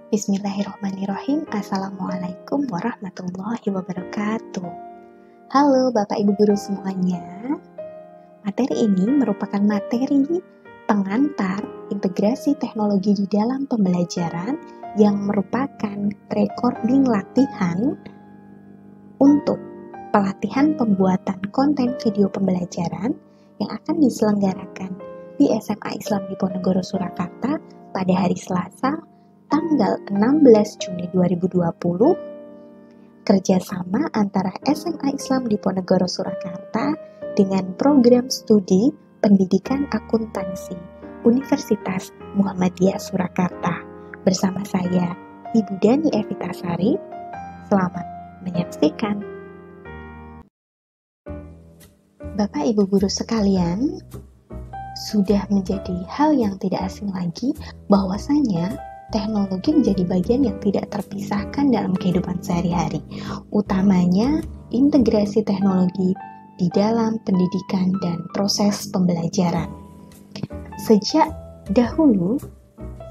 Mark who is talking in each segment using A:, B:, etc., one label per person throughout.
A: Bismillahirrahmanirrahim. Assalamualaikum warahmatullahi wabarakatuh. Halo Bapak Ibu Guru semuanya. Materi ini merupakan materi pengantar integrasi teknologi di dalam pembelajaran yang merupakan recording latihan untuk pelatihan pembuatan konten video pembelajaran yang akan diselenggarakan di SMA Islam Diponegoro Surakarta pada hari Selasa tanggal 16 Juni 2020, kerjasama antara SMA Islam Diponegoro Surakarta dengan program studi pendidikan akuntansi Universitas Muhammadiyah Surakarta. Bersama saya, Ibu Dani Evitasari. Selamat menyaksikan. Bapak Ibu Guru sekalian, sudah menjadi hal yang tidak asing lagi bahwasanya teknologi menjadi bagian yang tidak terpisahkan dalam kehidupan sehari-hari, utamanya integrasi teknologi di dalam pendidikan dan proses pembelajaran. Sejak dahulu,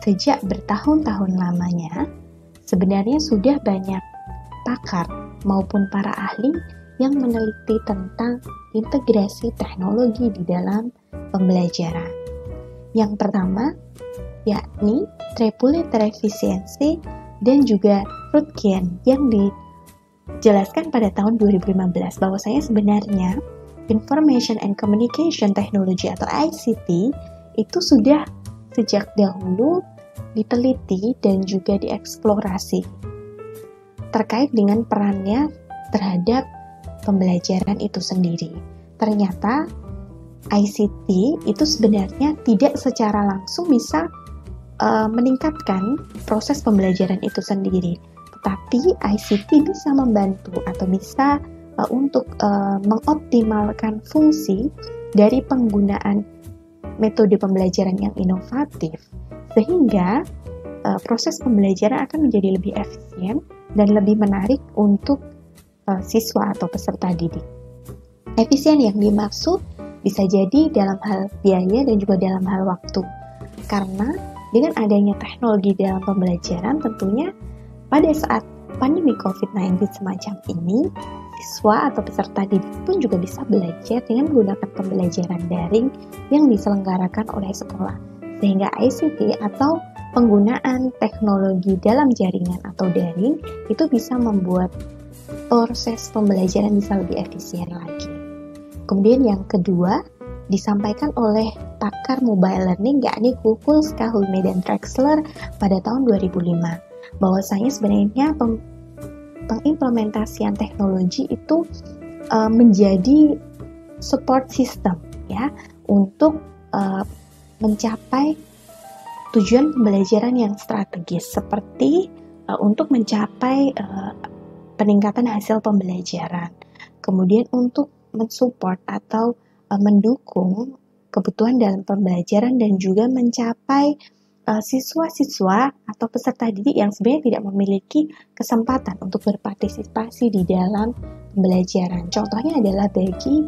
A: sejak bertahun-tahun lamanya, sebenarnya sudah banyak pakar maupun para ahli yang meneliti tentang integrasi teknologi di dalam pembelajaran. Yang pertama, yakni Tripoletaire Efficiency dan juga Röntgen yang dijelaskan pada tahun 2015 bahwasanya sebenarnya Information and Communication Technology atau ICT itu sudah sejak dahulu diteliti dan juga dieksplorasi terkait dengan perannya terhadap pembelajaran itu sendiri. Ternyata ICT itu sebenarnya tidak secara langsung bisa meningkatkan proses pembelajaran itu sendiri, tetapi ICT bisa membantu atau bisa untuk mengoptimalkan fungsi dari penggunaan metode pembelajaran yang inovatif, sehingga proses pembelajaran akan menjadi lebih efisien dan lebih menarik untuk siswa atau peserta didik. Efisien yang dimaksud bisa jadi dalam hal biaya dan juga dalam hal waktu, karena dengan adanya teknologi dalam pembelajaran tentunya pada saat pandemi COVID-19 semacam ini, siswa atau peserta didik pun juga bisa belajar dengan menggunakan pembelajaran daring yang diselenggarakan oleh sekolah, sehingga ICT atau penggunaan teknologi dalam jaringan atau daring itu bisa membuat proses pembelajaran bisa lebih efisien lagi. Kemudian yang kedua, disampaikan oleh pakar mobile learning yakni Kukulska, Hulme, dan Drexler pada tahun 2005 bahwasanya sebenarnya pengimplementasian teknologi itu menjadi support system ya untuk mencapai tujuan pembelajaran yang strategis seperti untuk mencapai peningkatan hasil pembelajaran, kemudian untuk mensupport atau mendukung kebutuhan dalam pembelajaran dan juga mencapai siswa-siswa atau peserta didik yang sebenarnya tidak memiliki kesempatan untuk berpartisipasi di dalam pembelajaran. Contohnya adalah bagi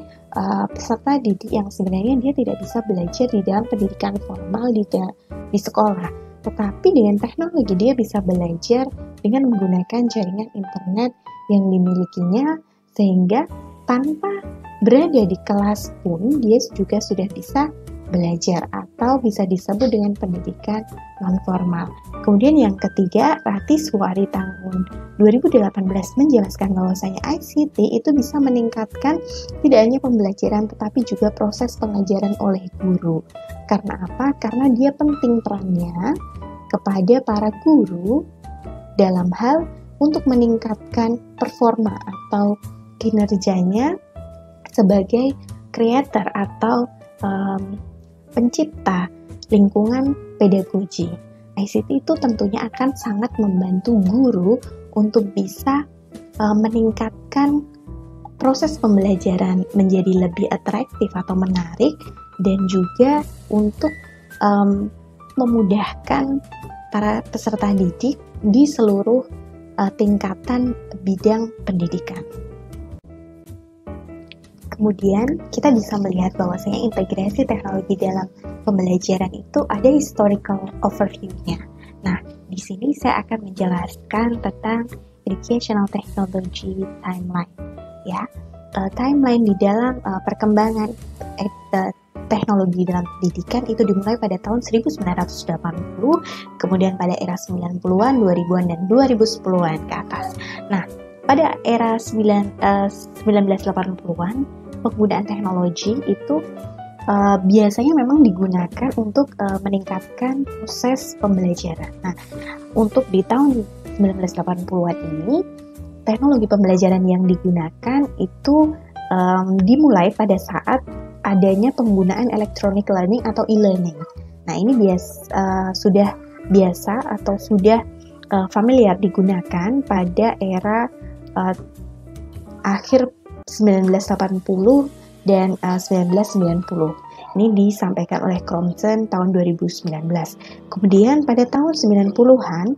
A: peserta didik yang sebenarnya dia tidak bisa belajar di dalam pendidikan formal di sekolah, tetapi dengan teknologi dia bisa belajar dengan menggunakan jaringan internet yang dimilikinya, sehingga tanpa berada di kelas pun dia juga sudah bisa belajar atau bisa disebut dengan pendidikan non-formal. Kemudian yang ketiga, Ratiswari tahun 2018 menjelaskan bahwasanya ICT itu bisa meningkatkan tidak hanya pembelajaran tetapi juga proses pengajaran oleh guru. Karena apa? Karena dia penting perannya kepada para guru dalam hal untuk meningkatkan performa atau kinerjanya sebagai creator atau pencipta lingkungan pedagogi. ICT itu tentunya akan sangat membantu guru untuk bisa meningkatkan proses pembelajaran menjadi lebih atraktif atau menarik, dan juga untuk memudahkan para peserta didik di seluruh tingkatan bidang pendidikan. Kemudian kita bisa melihat bahwasanya integrasi teknologi dalam pembelajaran itu ada historical overview-nya. Nah, Di sini saya akan menjelaskan tentang educational technology timeline. Ya, timeline di dalam perkembangan teknologi dalam pendidikan itu dimulai pada tahun 1980, kemudian pada era 90-an, 2000-an, dan 2010-an ke atas. Nah, pada era 1980-an, penggunaan teknologi itu biasanya memang digunakan untuk meningkatkan proses pembelajaran. Nah, untuk di tahun 1980-an ini, teknologi pembelajaran yang digunakan itu dimulai pada saat adanya penggunaan electronic learning atau e-learning. Nah, ini sudah biasa atau sudah familiar digunakan pada era akhir 1980 dan 1990. Ini disampaikan oleh Crompton tahun 2019. Kemudian pada tahun 90-an,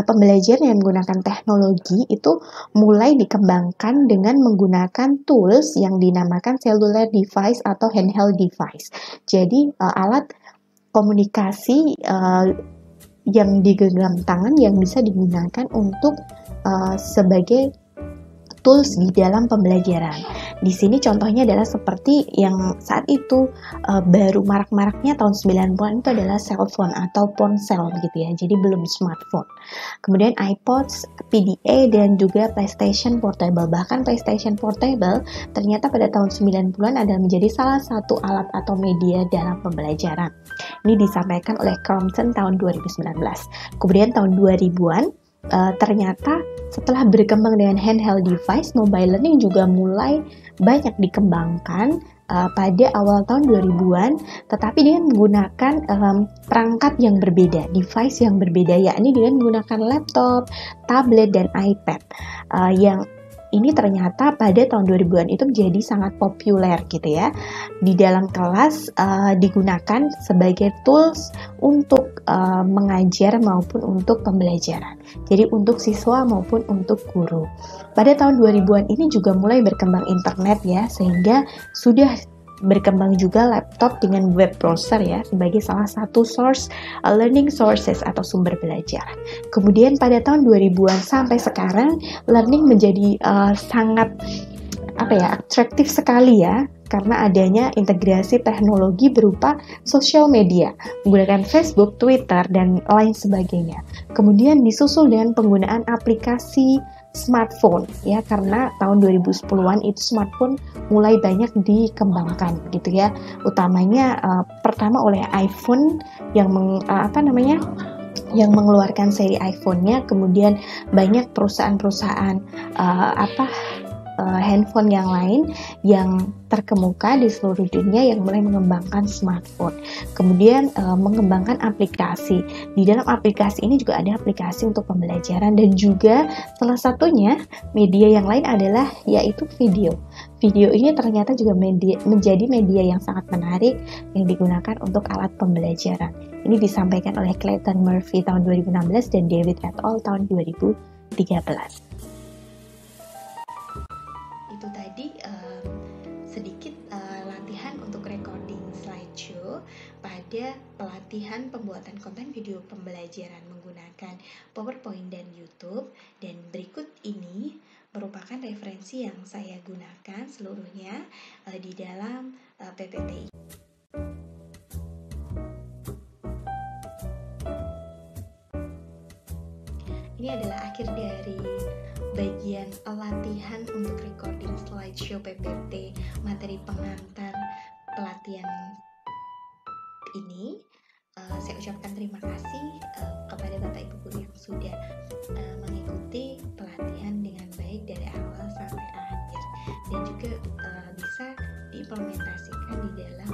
A: pembelajaran yang menggunakan teknologi itu mulai dikembangkan dengan menggunakan tools yang dinamakan cellular device atau handheld device. Jadi alat komunikasi yang digenggam tangan yang bisa digunakan untuk sebagai tools di dalam pembelajaran. Di sini contohnya adalah seperti yang saat itu baru marak-maraknya tahun 90-an itu adalah cellphone atau ponsel gitu ya. Jadi belum smartphone. Kemudian iPods, PDA dan juga PlayStation Portable. Bahkan PlayStation Portable ternyata pada tahun 90-an adalah menjadi salah satu alat atau media dalam pembelajaran. Ini disampaikan oleh Crompton tahun 2019. Kemudian tahun 2000-an ternyata setelah berkembang dengan handheld device, mobile learning juga mulai banyak dikembangkan pada awal tahun 2000-an, tetapi dengan menggunakan perangkat yang berbeda, device yang berbeda, yakni dengan menggunakan laptop, tablet, dan iPad yang ini ternyata pada tahun 2000-an itu menjadi sangat populer gitu ya. Di dalam kelas digunakan sebagai tools untuk mengajar maupun untuk pembelajaran. Jadi untuk siswa maupun untuk guru. Pada tahun 2000-an ini juga mulai berkembang internet ya, sehingga sudah berkembang juga laptop dengan web browser ya sebagai salah satu source learning sources atau sumber belajar. Kemudian pada tahun 2000-an sampai sekarang learning menjadi sangat atraktif sekali ya, karena adanya integrasi teknologi berupa sosial media menggunakan Facebook, Twitter, dan lain sebagainya. Kemudian disusul dengan penggunaan aplikasi smartphone ya, karena tahun 2010-an itu smartphone mulai banyak dikembangkan gitu ya, utamanya pertama oleh iPhone yang yang mengeluarkan seri iPhone-nya, kemudian banyak perusahaan-perusahaan handphone yang lain yang terkemuka di seluruh dunia yang mulai mengembangkan smartphone. Kemudian mengembangkan aplikasi. Di dalam aplikasi ini juga ada aplikasi untuk pembelajaran, dan juga salah satunya media yang lain adalah yaitu video. Video ini ternyata juga menjadi media yang sangat menarik yang digunakan untuk alat pembelajaran. Ini disampaikan oleh Clayton Murphy tahun 2016 dan David et al. Tahun 2013. Itu tadi sedikit latihan untuk recording slideshow pada pelatihan pembuatan konten video pembelajaran menggunakan PowerPoint dan YouTube, dan berikut ini merupakan referensi yang saya gunakan seluruhnya di dalam PPT. Ini adalah akhir dari bagian latihan untuk recording slideshow PPT materi pengantar pelatihan ini. Saya ucapkan terima kasih kepada Bapak Ibu Guru yang sudah mengikuti pelatihan dengan baik dari awal sampai akhir, dan juga bisa diimplementasikan di dalam